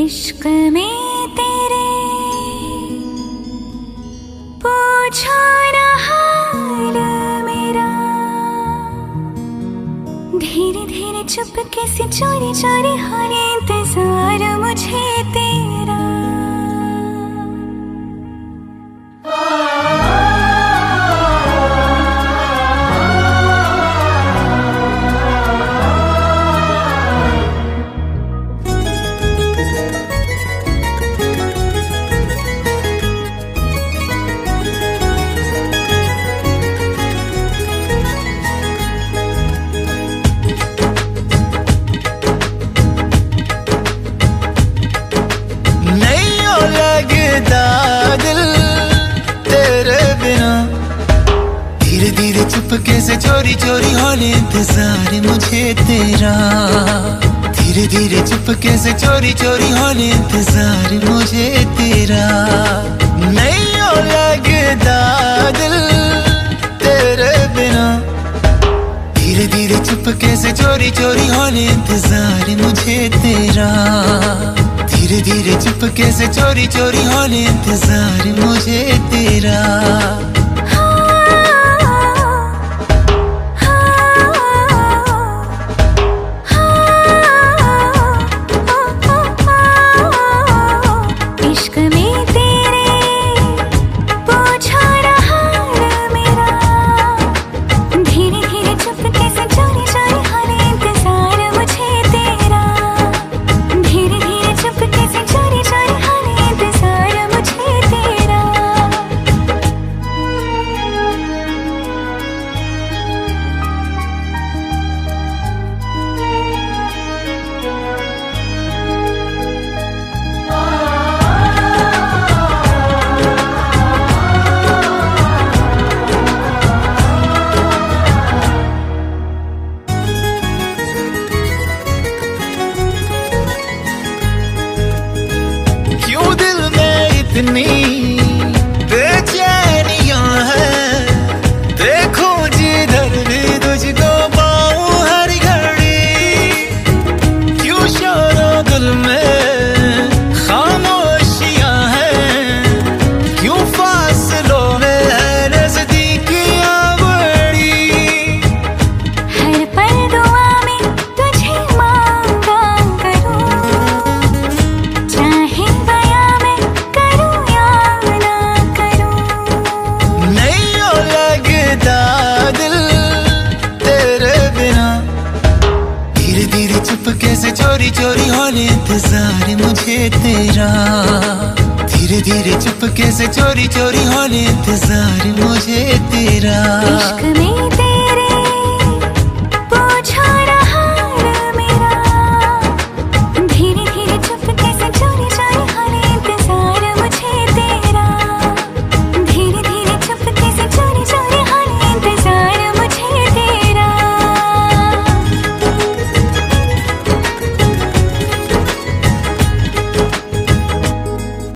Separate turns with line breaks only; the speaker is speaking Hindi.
इश्क में तेरे पूछो ना हाल मेरा, धीरे धीरे चुपके से चोरी चोरी होने इंतजार मुझे तेरा।
दिल तेरे बिना धीरे धीरे चुपके से चोरी चोरी होने इंतजार मुझे तेरा, धीरे धीरे चुपके से चोरी चोरी होने इंतजार मुझे तेरा। नहीं हो लगता दिल तेरे बिना, धीरे धीरे चुपके से चोरी चोरी होने इंतजार मुझे तेरा, धीरे धीरे चुपके से चोरी चोरी होने इंतजार मुझे तेरा।
इश्क में तेरे पूछो ना हाल मेरा, धीरे धीरे चुपके से चोरी चोरी होने इंतजार मुझे तेरा, धीरे धीरे चुपके से चोरी चोरी होने इंतजार मुझे तेरा।
क्यों दिल में इतनी बेचैनियां हैं, देखो जिधर भी तुझको पाऊं हर घड़ी, क्यों शोरो दिल में खामोशियां हैं, क्यों फासलों में है नजदीकियां बड़ी।
हर पल दुआ में तुझे मांगा करूं, चाहे बयां में करूं या ना करूं।
नहीं हो लगता दिल तेरे बिना, धीरे धीरे चुपके से चोरी चोरी होने इंतजार मुझे तेरा, धीरे धीरे चुपके से चोरी चोरी होने इंतजार मुझे तेरा।
इश्क में तेरे